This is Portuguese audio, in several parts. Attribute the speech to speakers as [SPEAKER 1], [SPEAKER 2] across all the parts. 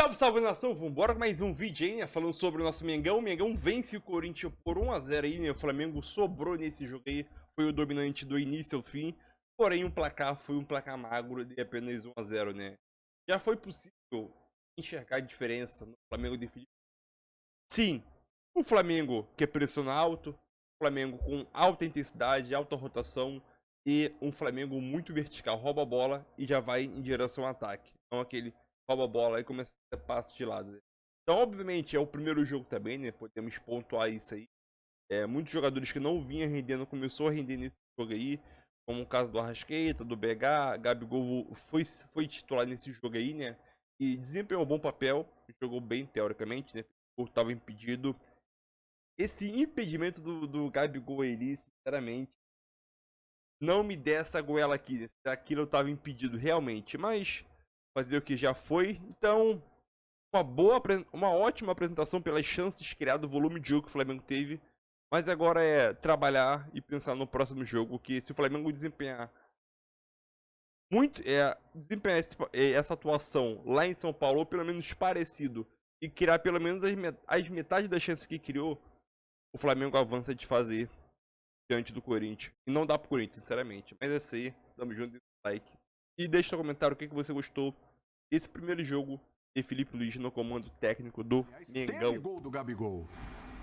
[SPEAKER 1] Salve, salve nação, vambora com mais um vídeo aí, né? Falando sobre o nosso Mengão. O Mengão vence o Corinthians por 1-0 aí, né? O Flamengo sobrou nesse jogo aí, foi o dominante do início ao fim. Porém, o placar foi um placar magro de apenas 1-0, né? Já foi possível enxergar a diferença no Flamengo de Felipe? Sim, o Flamengo quer pressionar alto, o Flamengo com alta intensidade, alta rotação e um Flamengo muito vertical, rouba a bola e já vai em direção ao ataque. Então aquele rouba a bola e começa a ter passe de lado. Então, obviamente, é o primeiro jogo também, né? Podemos pontuar isso aí. Muitos jogadores que não vinham rendendo começou a render nesse jogo aí, como o caso do Arrascaeta, do BH, Gabigol foi titular nesse jogo aí, né? E desempenhou um bom papel, jogou bem teoricamente, né? Estava impedido. Esse impedimento do Gabigol ali, sinceramente, não me dê essa goela aqui, né? Se aquilo eu estava impedido realmente, mas fazer o que já foi. Então, uma ótima apresentação pelas chances criadas, o volume de jogo que o Flamengo teve. Mas agora é trabalhar e pensar no próximo jogo, que se o Flamengo desempenhar essa atuação lá em São Paulo, ou pelo menos parecido, e criar pelo menos as metade das chances que criou, o Flamengo avança de fazer diante do Corinthians. E não dá pro Corinthians, sinceramente. Mas é isso aí, tamo junto, like. E deixa no comentário o que você gostou desse primeiro jogo de Felipe Luiz no comando técnico do Mengão.
[SPEAKER 2] Teve gol do Gabigol,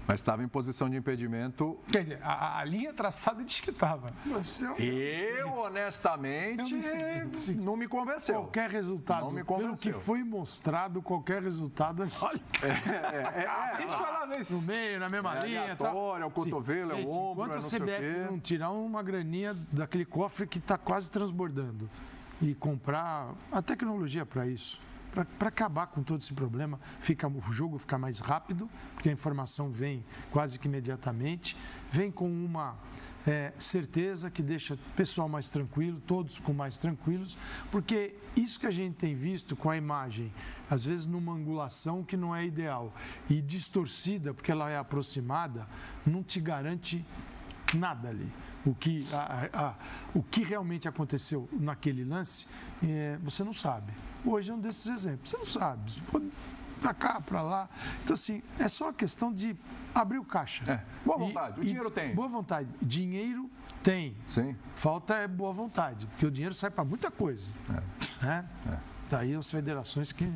[SPEAKER 2] mas estava em posição de impedimento.
[SPEAKER 3] Quer dizer, a linha traçada diz que estava.
[SPEAKER 2] Eu, honestamente, não me convenceu.
[SPEAKER 4] Qualquer resultado,
[SPEAKER 2] não me
[SPEAKER 4] pelo
[SPEAKER 2] convenceu.
[SPEAKER 4] que foi mostrado, qualquer resultado, olha,
[SPEAKER 2] A gente falava isso.
[SPEAKER 4] no meio, na mesma linha. Tá?
[SPEAKER 2] É o cotovelo, é o ombro,
[SPEAKER 4] Enquanto
[SPEAKER 2] é
[SPEAKER 4] a
[SPEAKER 2] não sei o
[SPEAKER 4] CBF
[SPEAKER 2] quê.
[SPEAKER 4] não tirar uma graninha daquele cofre que está quase transbordando e comprar a tecnologia para isso, para acabar com todo esse problema, o jogo fica mais rápido, porque a informação vem quase que imediatamente, vem com uma certeza que deixa o pessoal mais tranquilo, todos com mais tranquilos, porque isso que a gente tem visto com a imagem, às vezes numa angulação que não é ideal e distorcida porque ela é aproximada, não te garante nada ali. O que realmente aconteceu naquele lance, você não sabe. Hoje é um desses exemplos. Você não sabe. Você pode para cá, para lá. Então, assim, é só uma questão de abrir o caixa.
[SPEAKER 2] Boa vontade. O dinheiro tem.
[SPEAKER 4] Boa vontade. Dinheiro tem.
[SPEAKER 2] Sim.
[SPEAKER 4] Falta é boa vontade, porque o dinheiro sai para muita coisa. Daí as federações que...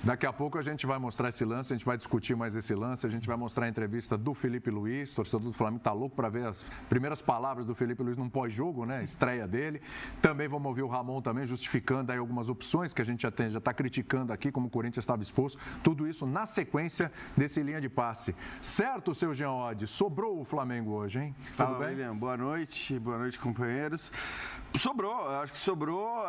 [SPEAKER 2] Daqui a pouco a gente vai mostrar esse lance, a gente vai discutir mais esse lance, a gente vai mostrar a entrevista do Felipe Luiz, torcedor do Flamengo está louco para ver as primeiras palavras do Felipe Luiz num pós-jogo, né? Estreia dele. Também vamos ouvir o Ramon também justificando aí algumas opções que a gente já está criticando aqui, como o Corinthians estava exposto. Tudo isso na sequência desse linha de passe. Certo, seu Jean Oddi? Sobrou o Flamengo hoje, hein?
[SPEAKER 5] Fala, William. Boa noite, companheiros. Sobrou, eu acho que sobrou.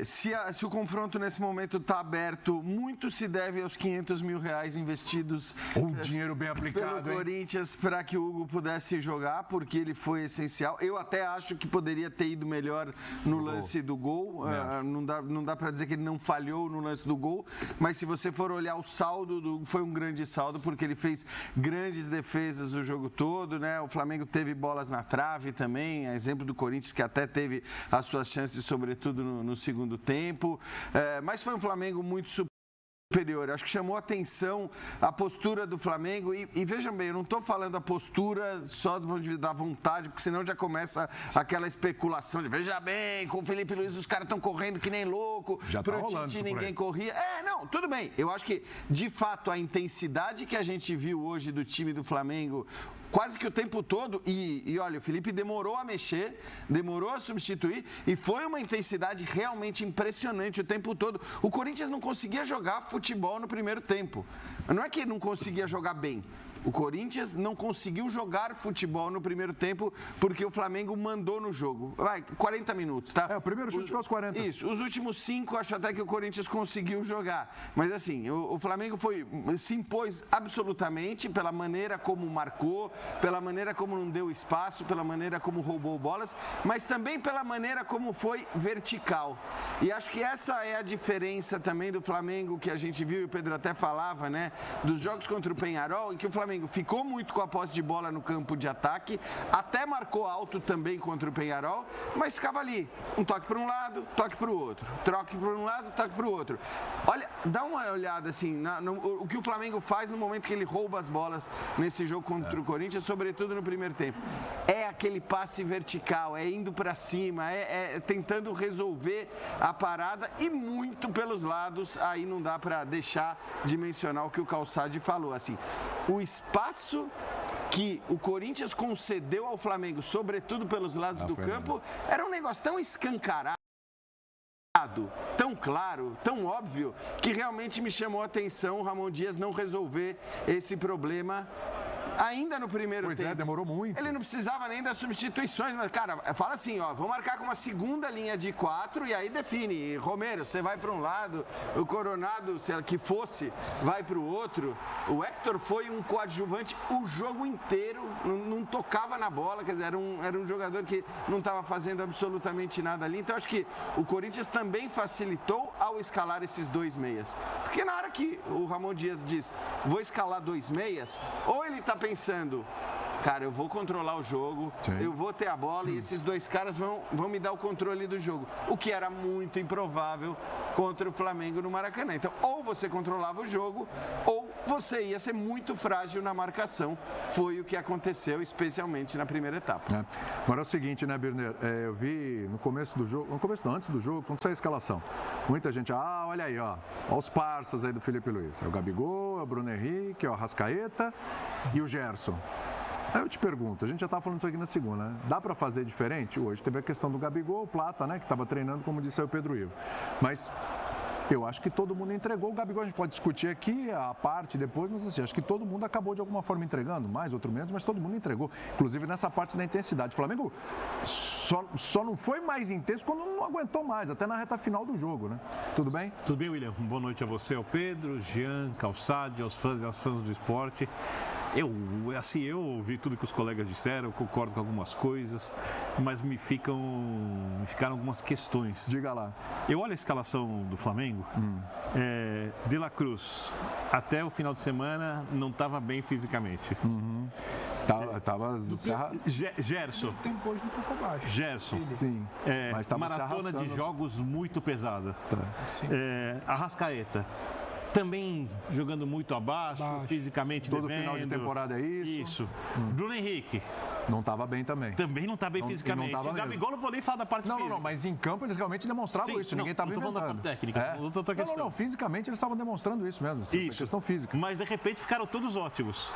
[SPEAKER 5] Se o confronto nesse momento está aberto, muito se deve aos R$500 mil investidos
[SPEAKER 2] dinheiro bem aplicado,
[SPEAKER 5] pelo Corinthians para que o Hugo pudesse jogar, porque ele foi essencial. Eu até acho que poderia ter ido melhor no lance do gol. Não dá para dizer que ele não falhou no lance do gol, mas se você for olhar o saldo, foi um grande saldo, porque ele fez grandes defesas o jogo todo, né? O Flamengo teve bolas na trave também, a exemplo do Corinthians, que até teve as suas chances, sobretudo no segundo tempo. Mas foi um Flamengo muito superior. Acho que chamou atenção a postura do Flamengo e vejam bem, eu não estou falando a postura só do ponto de vista da vontade, porque senão já começa aquela especulação de veja bem, com o Felipe Luiz os caras estão correndo que nem louco, pro Tite ninguém corria. Não, tudo bem. Eu acho que, de fato, a intensidade que a gente viu hoje do time do Flamengo quase que o tempo todo, e olha, o Felipe demorou a mexer, demorou a substituir, e foi uma intensidade realmente impressionante o tempo todo. O Corinthians não conseguia jogar futebol no primeiro tempo. Não é que não conseguia jogar bem. O Corinthians não conseguiu jogar futebol no primeiro tempo porque o Flamengo mandou no jogo. Vai, 40 minutos, tá?
[SPEAKER 2] O primeiro chute foi aos 40.
[SPEAKER 5] Isso, os últimos 5 acho até que o Corinthians conseguiu jogar. Mas assim, o Flamengo se impôs absolutamente pela maneira como marcou, pela maneira como não deu espaço, pela maneira como roubou bolas, mas também pela maneira como foi vertical. E acho que essa é a diferença também do Flamengo que a gente viu, e o Pedro até falava, né? Dos jogos contra o Peñarol, em que o Flamengo Flamengo ficou muito com a posse de bola no campo de ataque, até marcou alto também contra o Peñarol, mas ficava ali, um toque para um lado, toque para o outro, toque para um lado, toque para o outro. Olha, dá uma olhada assim, o que o Flamengo faz no momento que ele rouba as bolas nesse jogo contra o Corinthians, sobretudo no primeiro tempo. É aquele passe vertical, é indo para cima, é tentando resolver a parada e muito pelos lados. Aí não dá para deixar de mencionar o que o Calçade falou, assim, o espaço que o Corinthians concedeu ao Flamengo, sobretudo pelos lados do campo, era um negócio tão escancarado, tão claro, tão óbvio, que realmente me chamou a atenção o Ramon Dias não resolver esse problema ainda no primeiro tempo.
[SPEAKER 2] Pois é, demorou muito.
[SPEAKER 5] Ele não precisava nem das substituições, mas, cara, fala assim, ó, vamos marcar com uma segunda linha de 4 e aí define. Romero, você vai para um lado, o Coronado, se que fosse, vai para o outro. O Héctor foi um coadjuvante o jogo inteiro, não tocava na bola, quer dizer, era um jogador que não estava fazendo absolutamente nada ali. Então, acho que o Corinthians também facilitou ao escalar esses 2 meias. Porque na hora que o Ramon Dias diz, vou escalar 2 meias, ou ele está pensando, cara, eu vou controlar o jogo, eu vou ter a bola e esses 2 caras vão me dar o controle do jogo. O que era muito improvável contra o Flamengo no Maracanã. Então, ou você controlava o jogo, ou você ia ser muito frágil na marcação. Foi o que aconteceu, especialmente na primeira etapa.
[SPEAKER 2] Agora é o seguinte, né, Birner? Eu vi no começo do jogo, antes do jogo, quando saiu a escalação, muita gente, olha aí, ó os parças aí do Felipe Luiz. É o Gabigol, é o Bruno Henrique, é o Arrascaeta e o Gerson. Aí eu te pergunto, a gente já estava falando isso aqui na segunda, né? Dá para fazer diferente? Hoje teve a questão do Gabigol, o Plata, né? Que estava treinando, como disse aí o Pedro Ivo. Mas eu acho que todo mundo entregou. O Gabigol a gente pode discutir aqui a parte depois, mas assim, acho que todo mundo acabou de alguma forma entregando, mais, outro menos, mas todo mundo entregou. Inclusive nessa parte da intensidade. O Flamengo só não foi mais intenso quando não aguentou mais, até na reta final do jogo, né? Tudo bem?
[SPEAKER 6] Tudo bem, William? Boa noite a você, ao Pedro, Jean, Calçade, aos fãs e às fãs do esporte. Eu ouvi tudo que os colegas disseram, eu concordo com algumas coisas, mas me ficaram algumas questões.
[SPEAKER 2] Diga lá.
[SPEAKER 6] Eu olho a escalação do Flamengo, De La Cruz, até o final de semana, não estava bem fisicamente.
[SPEAKER 2] Tava
[SPEAKER 6] Gerson.
[SPEAKER 3] O tempo hoje um pouco abaixo.
[SPEAKER 6] Gerson.
[SPEAKER 2] Sim.
[SPEAKER 6] Mas maratona de jogos muito pesada.
[SPEAKER 3] Sim.
[SPEAKER 6] Arrascaeta. Também jogando muito abaixo, fisicamente
[SPEAKER 2] todo
[SPEAKER 6] devendo.
[SPEAKER 2] Final de temporada é isso.
[SPEAKER 6] Bruno Henrique.
[SPEAKER 2] Não estava bem também.
[SPEAKER 6] Também não está bem fisicamente.
[SPEAKER 2] Não
[SPEAKER 6] o Gabigol, não vou nem falar da parte física.
[SPEAKER 2] Não, mas em campo eles realmente demonstravam isso. Ninguém estava inventando.
[SPEAKER 6] Não estou falando da parte técnica. Outra questão.
[SPEAKER 2] Não, fisicamente eles estavam demonstrando isso mesmo. Isso. Questão física.
[SPEAKER 6] Mas de repente ficaram todos ótimos.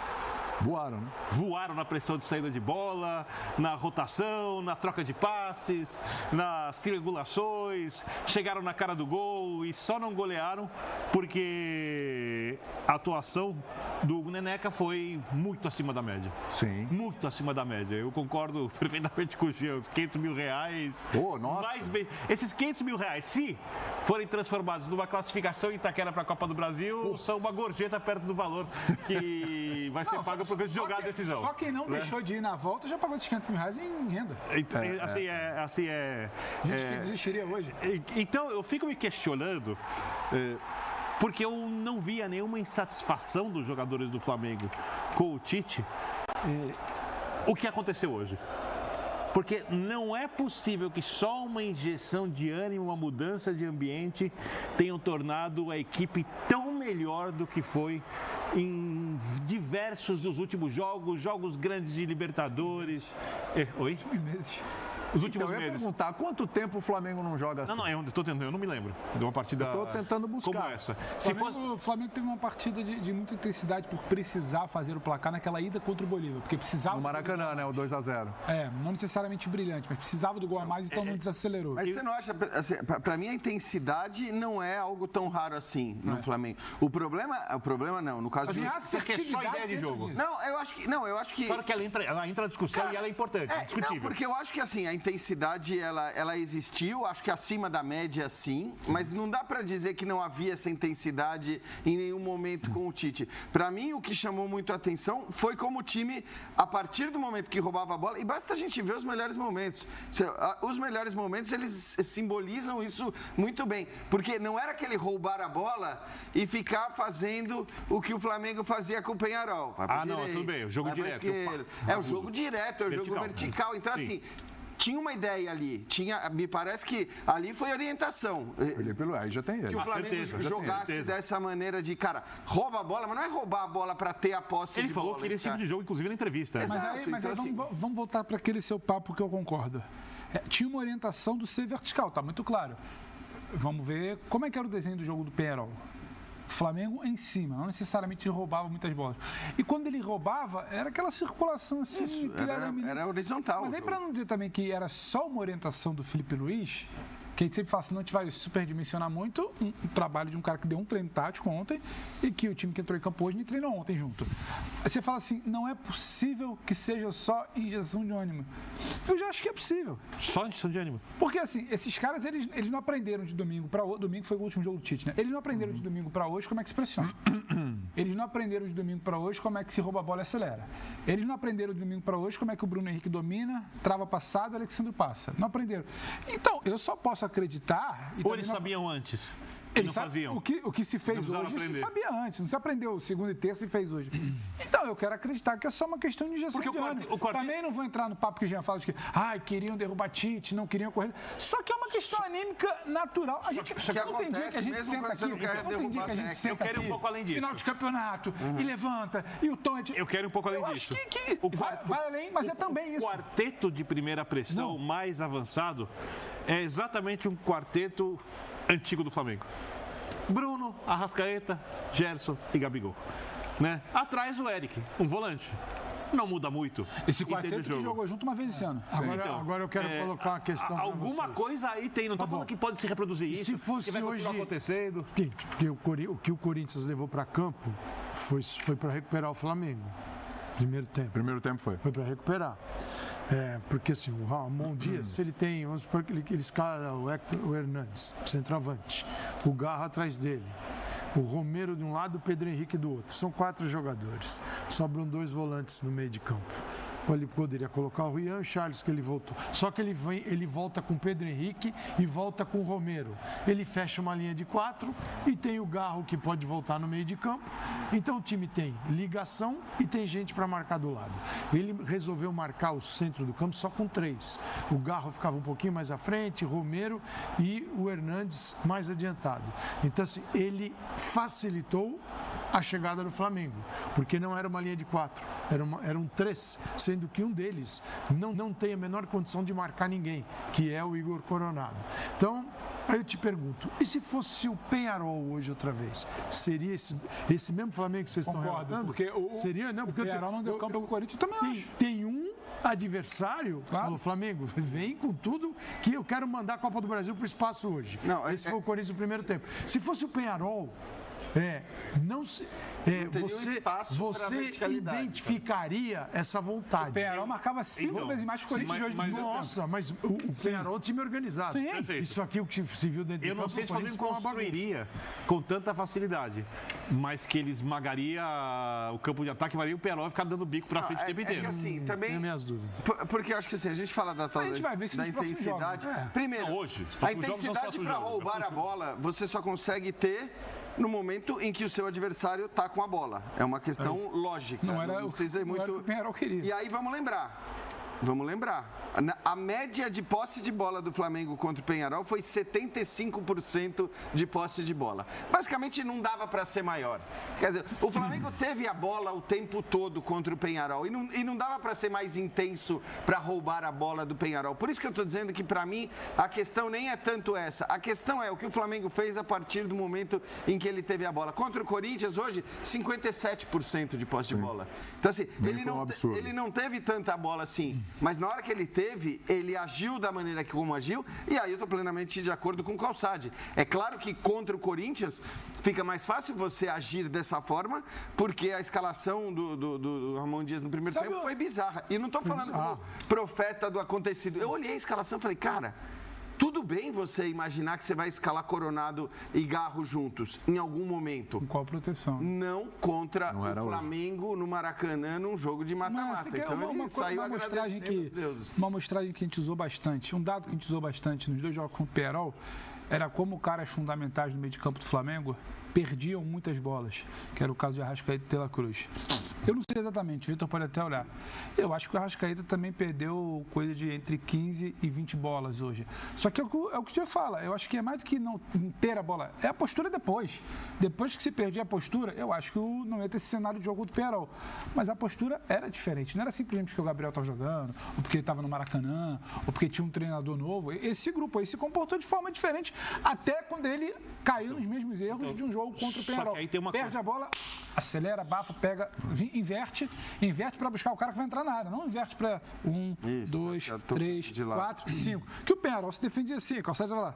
[SPEAKER 2] Voaram, né?
[SPEAKER 6] Voaram na pressão de saída de bola, na rotação, na troca de passes, nas triangulações, chegaram na cara do gol e só não golearam porque a atuação do Hugo Neneca foi muito acima da média.
[SPEAKER 2] Sim.
[SPEAKER 6] Muito acima da média. Eu concordo perfeitamente com o Jean. Os R$500 mil.
[SPEAKER 2] Nossa.
[SPEAKER 6] Esses R$500 mil, se forem transformados numa classificação em Itaquera para a Copa do Brasil, são uma gorjeta perto do valor que vai ser pago por jogar a decisão.
[SPEAKER 3] Só quem não deixou de ir na volta já pagou esses R$500 mil em renda.
[SPEAKER 6] Então,
[SPEAKER 3] Gente que desistiria hoje.
[SPEAKER 6] Então, eu fico me questionando, porque eu não via nenhuma insatisfação dos jogadores do Flamengo com o Tite. O que aconteceu hoje? Porque não é possível que só uma injeção de ânimo, uma mudança de ambiente tenham tornado a equipe tão melhor do que foi em diversos dos últimos jogos grandes de Libertadores. Oi? Os últimos
[SPEAKER 2] meses. Eu ia perguntar, há quanto tempo o Flamengo não joga assim?
[SPEAKER 6] Não, eu estou tentando, eu não me lembro de uma partida
[SPEAKER 2] Estou tentando buscar.
[SPEAKER 6] Como essa.
[SPEAKER 3] O Flamengo teve uma partida de muita intensidade por precisar fazer o placar naquela ida contra o Bolívar, porque precisava...
[SPEAKER 2] No Maracanã, né, o 2-0.
[SPEAKER 3] Não necessariamente brilhante, mas precisava do gol a mais, então não desacelerou.
[SPEAKER 5] Mas você não acha, assim, para mim a intensidade não é algo tão raro assim no Flamengo. O problema não, no caso
[SPEAKER 3] de...
[SPEAKER 6] Você quer só ideia de jogo?
[SPEAKER 5] Eu acho que...
[SPEAKER 6] Claro que ela entra na discussão, cara, e ela é importante, é discutível.
[SPEAKER 5] Não, porque eu acho que assim, intensidade, ela existiu, acho que acima da média, sim, mas não dá para dizer que não havia essa intensidade em nenhum momento com o Tite. Para mim, o que chamou muito a atenção foi como o time, a partir do momento que roubava a bola, e basta a gente ver os melhores momentos. Os melhores momentos, eles simbolizam isso muito bem, porque não era aquele roubar a bola e ficar fazendo o que o Flamengo fazia com o Penharol.
[SPEAKER 6] Não, tudo bem, o jogo direto.
[SPEAKER 5] É o jogo direto, é o jogo vertical. Então, assim, tinha uma ideia ali. Me parece que ali foi orientação.
[SPEAKER 2] Aí já tem ele.
[SPEAKER 5] Que o Flamengo jogasse dessa maneira de, cara, rouba a bola, mas não é roubar a bola para ter a posse de bola.
[SPEAKER 6] Ele falou que queria esse tipo de jogo, inclusive na entrevista.
[SPEAKER 3] Exato, mas aí vamos voltar para aquele seu papo que eu concordo. Tinha uma orientação do ser vertical, tá muito claro. Vamos ver como é que era o desenho do jogo do Penharol. Flamengo em cima, não necessariamente ele roubava muitas bolas. E quando ele roubava, era aquela circulação assim.
[SPEAKER 5] Isso, era horizontal.
[SPEAKER 3] Mas aí, para não dizer também que era só uma orientação do Felipe Luiz, que a gente sempre fala assim, não a gente vai superdimensionar muito um trabalho de um cara que deu um treino tático ontem e que o time que entrou em campo hoje nem treinou ontem junto. Aí você fala assim, não é possível que seja só injeção de ânimo. Eu já acho que é possível.
[SPEAKER 6] Só injeção de ânimo?
[SPEAKER 3] Porque assim, esses caras, eles não aprenderam de domingo para hoje. Domingo foi o último jogo do Tite, né? Eles não aprenderam de domingo para hoje como é que se pressiona. Eles não aprenderam de domingo para hoje como é que se rouba a bola e acelera. Eles não aprenderam de domingo para hoje como é que o Bruno Henrique domina, trava passado, o Alexandre passa. Não aprenderam. Então, eu só posso acreditar...
[SPEAKER 6] Ou eles sabiam antes?
[SPEAKER 3] Eles não faziam. O que se fez hoje se sabia antes, não se aprendeu segunda e terça e fez hoje. Então, eu quero acreditar que é só uma questão de injeção de ânimo. Também não vou entrar no papo que o Jean fala de que queriam derrubar Tite, não queriam correr. Só que é uma questão anímica natural. A gente não tem dia que a gente senta aqui, não tem dia que a gente senta aqui,
[SPEAKER 6] um pouco além disso.
[SPEAKER 3] Final de campeonato, e levanta, e o tom...
[SPEAKER 6] Eu quero um pouco além disso.
[SPEAKER 3] Eu acho que vai além, mas é também isso.
[SPEAKER 6] O quarteto de primeira pressão mais avançado é exatamente um quarteto antigo do Flamengo. Bruno, Arrascaeta, Gerson e Gabigol. Né? Atrás o Eric, um volante. Não muda muito.
[SPEAKER 3] Esse quarteto que jogou junto uma vez esse ano.
[SPEAKER 4] Agora eu quero colocar uma questão.
[SPEAKER 6] Alguma coisa aí tem, não estou falando que pode se reproduzir isso.
[SPEAKER 4] Se fosse
[SPEAKER 6] que vai
[SPEAKER 4] hoje
[SPEAKER 6] acontecendo.
[SPEAKER 4] Porque o que o Corinthians levou para campo foi para recuperar o Flamengo. Primeiro tempo foi. Foi para recuperar. Porque assim, o Ramon Dias, se ele tem, vamos supor que ele escala o Hernandes, centroavante, o Garro atrás dele, o Romero de um lado, o Pedro Henrique do outro. São 4 jogadores. Sobram 2 volantes no meio de campo. Ele poderia colocar o Rian e o Charles, que ele voltou. Só que ele volta com o Pedro Henrique e volta com o Romero. Ele fecha uma linha de 4 e tem o Garro, que pode voltar no meio de campo. Então o time tem ligação e tem gente para marcar do lado. Ele resolveu marcar o centro do campo só com 3. O Garro ficava um pouquinho mais à frente, Romero e o Hernandes mais adiantado. Então assim, ele facilitou a chegada do Flamengo, porque não era uma linha de 4, eram 3, sendo que um deles não tem a menor condição de marcar ninguém, que é o Igor Coronado. Então, aí eu te pergunto, e se fosse o Penharol hoje outra vez? Seria esse mesmo Flamengo que vocês estão relatando?
[SPEAKER 3] Porque o Penharol não deu campo ao Corinthians, eu também acho.
[SPEAKER 4] Tem um adversário, falou, Flamengo, vem com tudo que eu quero mandar a Copa do Brasil para o espaço hoje. Esse foi o Corinthians no primeiro tempo. Se fosse o Penharol, você identificaria essa vontade.
[SPEAKER 3] O Penharol marcava 5 vezes mais que o Corinthians hoje.
[SPEAKER 4] Nossa, mas o Penharol é um time organizado.
[SPEAKER 3] Sim.
[SPEAKER 4] Isso aqui o que se viu dentro do campo.
[SPEAKER 6] Eu não sei se o Flamengo construiria com tanta facilidade, mas que ele esmagaria o campo de ataque, varia o Penharol ficar dando bico pra frente o tempo inteiro.
[SPEAKER 5] É que assim, também...
[SPEAKER 4] Tenho minhas dúvidas.
[SPEAKER 5] Porque eu acho que assim, a gente fala da intensidade. Primeiro,
[SPEAKER 6] hoje,
[SPEAKER 5] a intensidade para roubar a bola, você só consegue ter no momento em que o seu adversário está com a bola. É uma questão lógica.
[SPEAKER 3] Não precisa ir muito... Era o que o Penharol queria.
[SPEAKER 5] E aí vamos lembrar. A média de posse de bola do Flamengo contra o Penharol foi 75% de posse de bola. Basicamente não dava para ser maior. Quer dizer, o Flamengo teve a bola o tempo todo contra o Penharol e não dava para ser mais intenso para roubar a bola do Penharol. Por isso que eu estou dizendo que para mim a questão nem é tanto essa. A questão é o que o Flamengo fez a partir do momento em que ele teve a bola. Contra o Corinthians hoje, 57% de posse de bola. Então assim, ele não teve tanta bola assim. Mas na hora que ele teve, ele agiu da maneira que como agiu, e aí eu estou plenamente de acordo com o Calçade. É claro que contra o Corinthians fica mais fácil você agir dessa forma, porque a escalação do Ramon Dias no primeiro tempo foi bizarra. E não estou falando como profeta do acontecido. Eu olhei a escalação e falei, cara, tudo bem você imaginar que você vai escalar Coronado e Garro juntos em algum momento.
[SPEAKER 3] Com qual proteção?
[SPEAKER 5] Não contra o Flamengo no Maracanã num jogo de mata-mata. Então ele saiu agradecendo os deuses.
[SPEAKER 3] Uma amostragem que a gente usou bastante, um dado que a gente usou bastante nos 2 jogos com o Pearol, era como caras fundamentais no meio de campo do Flamengo perdiam muitas bolas, que era o caso de Arrascaeta e De La Cruz. Eu não sei exatamente, o Vitor pode até olhar. Eu acho que o Arrascaeta também perdeu coisa de entre 15 e 20 bolas hoje. Só que é o que o Tia fala, eu acho que é mais do que não ter a bola, é a postura depois. Depois que se perdia a postura, eu acho que não ia ter esse cenário de jogo do Pearol. Mas a postura era diferente, não era simplesmente porque o Gabriel estava jogando, ou porque ele estava no Maracanã, ou porque tinha um treinador novo. Esse grupo aí se comportou de forma diferente, até quando ele caiu nos mesmos erros de um jogo contra o Pearol. Perde a bola, acelera, abafa, pega, inverte para buscar o cara que vai entrar na área. Não inverte para 1, 2, 3, 4, 5. Que o Pearol se defendia assim, Calçado vai lá.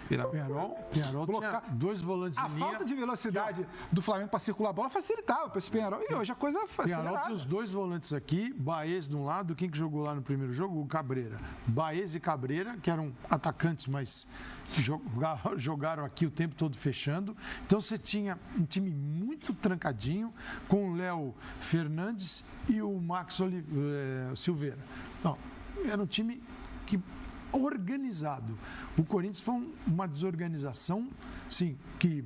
[SPEAKER 4] Pearol tinha 2 volantes em linha.
[SPEAKER 3] A falta de velocidade do Flamengo para circular a bola facilitava para esse Pearol. E hoje a coisa foi acelerada.
[SPEAKER 4] Pearol tinha os 2 volantes aqui, Baez de um lado, quem que jogou lá no primeiro jogo? O Cabreira. Baez e Cabreira, que eram atacantes, mas jogaram aqui o tempo todo fechando. Então você tinha um time muito trancadinho, com o Léo Fernandes e o Max Silveira. Não, era um time que organizado. O Corinthians foi uma desorganização, sim, que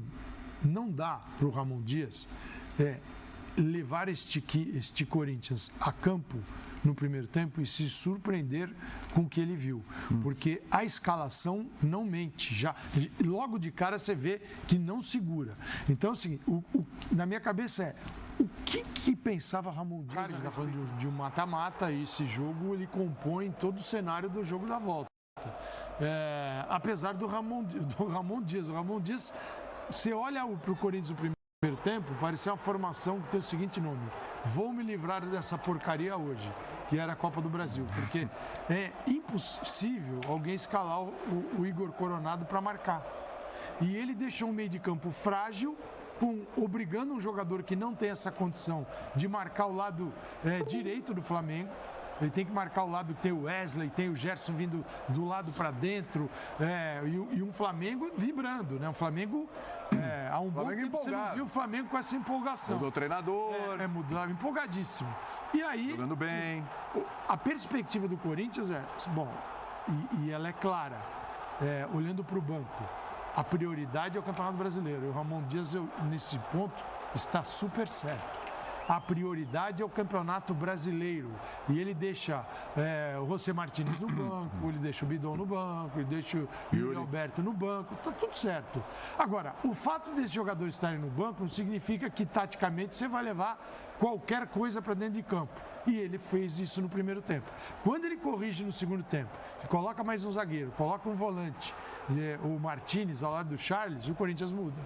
[SPEAKER 4] não dá para o Ramon Dias levar este Corinthians a campo no primeiro tempo e se surpreender com o que ele viu. Porque a escalação não mente. Logo de cara você vê que não segura. Então, assim, na minha cabeça o que pensava Ramon Dias? Cara, a gente está falando de um mata-mata e esse jogo ele compõe todo o cenário do jogo da volta. Apesar do Ramon Dias. O Ramon Dias, você olha para o Corinthians no primeiro tempo, parecia uma formação que tem o seguinte nome: vou me livrar dessa porcaria hoje, que era a Copa do Brasil, porque é impossível alguém escalar o Igor Coronado para marcar. E ele deixou um meio de campo frágil, obrigando um jogador que não tem essa condição de marcar o lado direito do Flamengo. Ele tem que marcar o lado que tem o Wesley, tem o Gerson vindo do lado para dentro, e um Flamengo vibrando, né? Um Flamengo, há um bom tempo você não viu o Flamengo com essa empolgação.
[SPEAKER 2] Mudou o treinador.
[SPEAKER 4] Mudou, empolgadíssimo. E aí,
[SPEAKER 2] jogando bem.
[SPEAKER 4] A perspectiva do Corinthians e ela é clara, olhando para o banco, a prioridade é o Campeonato Brasileiro. E o Ramon Dias, nesse ponto, está super certo. A prioridade é o Campeonato Brasileiro. E ele deixa o José Martínez no banco, ele deixa o Bidon no banco, ele deixa o Yuri Alberto no banco. Está tudo certo. Agora, o fato desses jogadores estarem no banco não significa que, taticamente, você vai levar qualquer coisa para dentro de campo. E ele fez isso no primeiro tempo. Quando ele corrige no segundo tempo, coloca mais um zagueiro, coloca um volante, o Martínez ao lado do Charles, o Corinthians muda.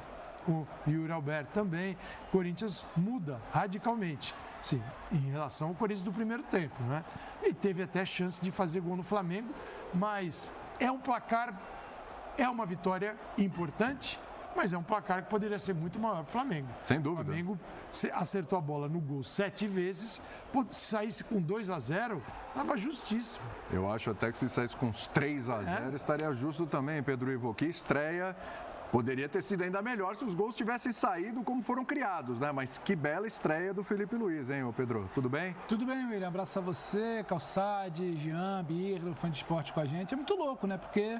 [SPEAKER 4] Com o Yuri Alberto também, o Corinthians muda radicalmente, sim, em relação ao Corinthians do primeiro tempo, né? E teve até chance de fazer gol no Flamengo, mas é um placar, é uma vitória importante, mas é um placar que poderia ser muito maior para o Flamengo.
[SPEAKER 2] Sem dúvida.
[SPEAKER 4] O Flamengo acertou a bola no gol 7 vezes, se saísse com 2-0, estava justíssimo.
[SPEAKER 2] Eu acho até que se saísse com uns 3-0, estaria justo também, Pedro Ivo, que estreia. Poderia ter sido ainda melhor se os gols tivessem saído como foram criados, né? Mas que bela estreia do Felipe Luiz, hein, ô Pedro? Tudo bem?
[SPEAKER 3] Tudo bem, William. Abraço a você, Calçade, Jean, Birlo, fã de esporte com a gente. É muito louco, né? Porque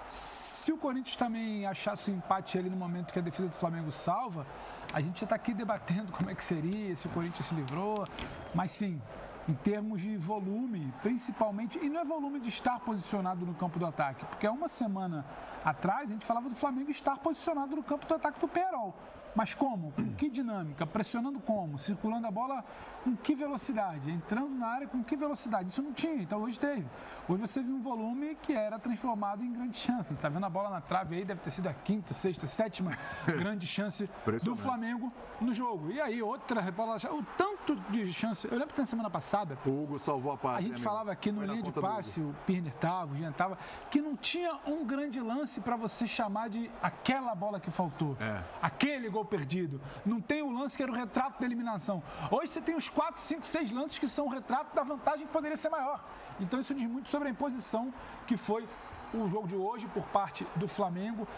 [SPEAKER 3] se o Corinthians também achasse um empate ali no momento que a defesa do Flamengo salva, a gente já está aqui debatendo como é que seria, se o Corinthians se livrou. Mas sim, em termos de volume, principalmente, e não é volume de estar posicionado no campo do ataque, porque há uma semana atrás a gente falava do Flamengo estar posicionado no campo do ataque do Pearol. Mas como? Com que dinâmica? Pressionando como? Circulando a bola com que velocidade? Entrando na área com que velocidade? Isso não tinha, então hoje teve. Hoje você viu um volume que era transformado em grande chance. Está vendo a bola na trave aí, deve ter sido a quinta, sexta, sétima grande chance do Flamengo no jogo. E aí, outra bola, o tanto de chance. Eu lembro que na semana passada.
[SPEAKER 2] O Hugo salvou a paz.
[SPEAKER 3] A gente falava aqui no linha de passe, o Pirner estava, o Jean estava, que não tinha um grande lance para você chamar de aquela bola que faltou. Aquele gol perdido. Não tem o lance que era o retrato da eliminação. Hoje você tem os 4, 5, 6 lances que são o retrato da vantagem que poderia ser maior. Então isso diz muito sobre a imposição que foi o jogo de hoje por parte do Flamengo.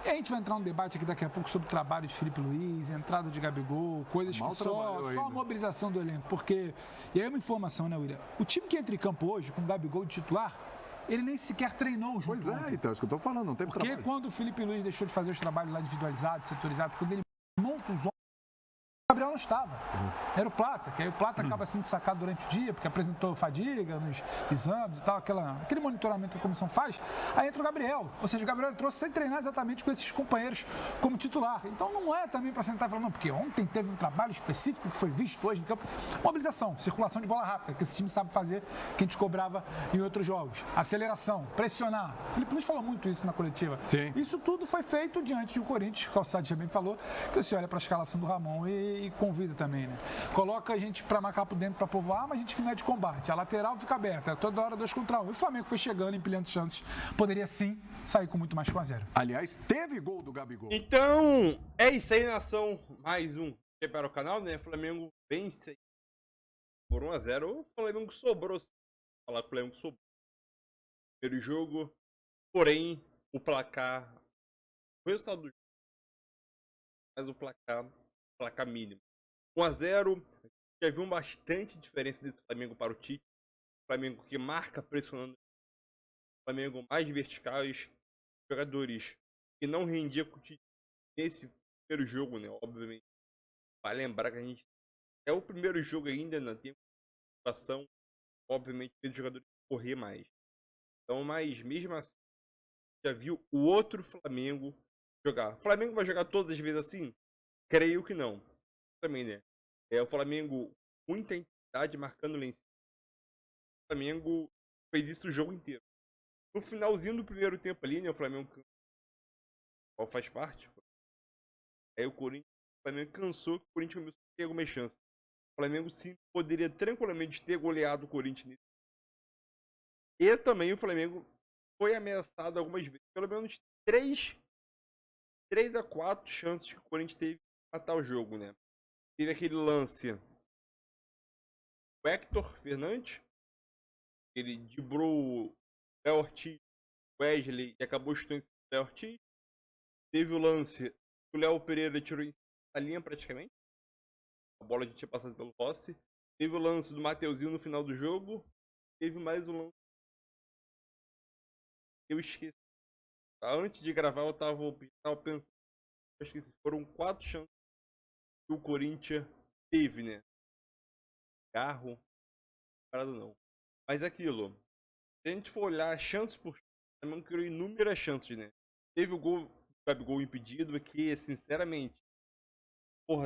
[SPEAKER 3] E a gente vai entrar num debate aqui daqui a pouco sobre o trabalho de Felipe Luiz, entrada de Gabigol, coisas que só a mobilização do elenco. Porque, e aí uma informação, né, William? O time que entra em campo hoje, com o Gabigol de titular, ele nem sequer treinou o jogo.
[SPEAKER 2] Pois é, então, é isso que eu tô falando, não tem
[SPEAKER 3] porque
[SPEAKER 2] trabalho.
[SPEAKER 3] Quando o Felipe Luiz deixou de fazer os trabalhos lá individualizados, setorizados, quando ele monta os ombros, o Gabriel não estava. Era o Plata, que aí o Plata acaba sendo sacado durante o dia, porque apresentou fadiga nos exames e tal, aquele monitoramento que a comissão faz. Aí entra o Gabriel. Ou seja, o Gabriel entrou sem treinar exatamente com esses companheiros como titular. Então não é também para sentar e falar, não, porque ontem teve um trabalho específico que foi visto hoje em campo. Mobilização, circulação de bola rápida, que esse time sabe fazer, que a gente cobrava em outros jogos. Aceleração, pressionar. O Felipe Luiz falou muito isso na coletiva.
[SPEAKER 2] Sim.
[SPEAKER 3] Isso tudo foi feito diante de um Corinthians, o Calçado também falou, que você olha para a escalação do Ramon e convida também, né? Coloca a gente para marcar por dentro para povoar, mas a gente que não é de combate. A lateral fica aberta, toda hora 2 contra 1. E o Flamengo foi chegando, empilhando chances. Poderia sim sair com muito mais que 1-0.
[SPEAKER 2] Aliás, teve gol do Gabigol.
[SPEAKER 1] Então, é isso aí, nação. Mais um para o canal, né? Flamengo vence por 1-0. O Flamengo sobrou. Falar que o Flamengo sobrou. Primeiro jogo. Porém, o placar. O resultado do jogo. Mas o placar mínimo. 1-0. Já viu bastante diferença desse Flamengo para o Tite. Flamengo que marca pressionando. Flamengo mais verticais. Jogadores que não rendia com o Tite nesse primeiro jogo, né? Obviamente. Vai lembrar que a gente é o primeiro jogo ainda, não tem situação. Obviamente, fez os jogadores correr mais. Então, mas mesmo assim, já viu o outro Flamengo jogar. O Flamengo vai jogar todas as vezes assim? Creio que não. Também, né? O Flamengo, muita intensidade marcando lá em cima. O Flamengo fez isso o jogo inteiro. No finalzinho do primeiro tempo ali, né? O Flamengo, qual faz parte? Aí o Flamengo cansou que o Corinthians começou a ter algumas chances. O Flamengo sim poderia tranquilamente ter goleado o Corinthians nesse. E também o Flamengo foi ameaçado algumas vezes. Pelo menos 3 a 4 chances que o Corinthians teve de matar o jogo, né? Teve aquele lance. O Hector Fernandes. Ele driblou o Léo Ortiz, Wesley, e acabou chutando em cima do Léo Ortiz. Teve o lance que o Léo Pereira tirou em a linha praticamente. A bola já tinha passado pelo Rossi. Teve o lance do Mateuzinho no final do jogo. Teve mais um lance. Eu esqueci. Antes de gravar eu tava pensando. Acho que foram 4 chances que o Corinthians teve, né? Carro. Parado não. Mas aquilo. Se a gente for olhar chances por chance, também criou inúmeras chances, né? Teve o gol do Gabigol impedido, que sinceramente.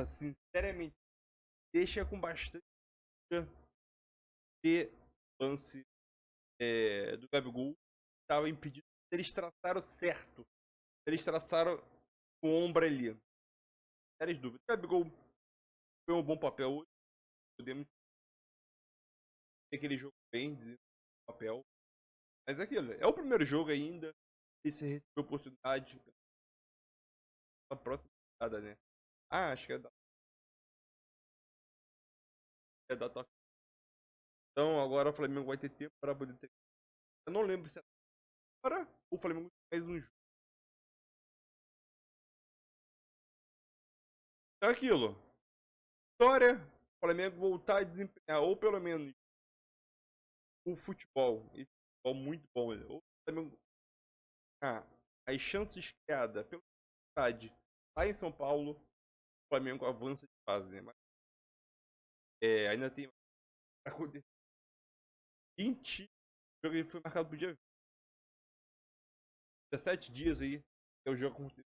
[SPEAKER 1] Sinceramente, deixa com bastante ter lance do Gabigol. Estava impedido. Eles traçaram certo. Eles traçaram o ombro ali. Sérias dúvidas. O Gabigol foi um bom papel hoje. Podemos ter aquele jogo bem, dizer papel. Mas é aquilo. É o primeiro jogo ainda. E se recebeu oportunidade. A próxima temporada, né? Acho que é da toque. Então agora o Flamengo vai ter tempo para poder ter. Eu não lembro se agora o Flamengo fez um jogo. Então é aquilo. História, o Flamengo voltar a desempenhar, ou pelo menos o futebol. Esse futebol muito bom. Ou o Flamengo. As chances criadas pela cidade lá em São Paulo, o Flamengo avança de fase, né? Mas, ainda tem para acontecer. 20. O jogo foi marcado pro dia 17 dias aí. É o jogo acontecer.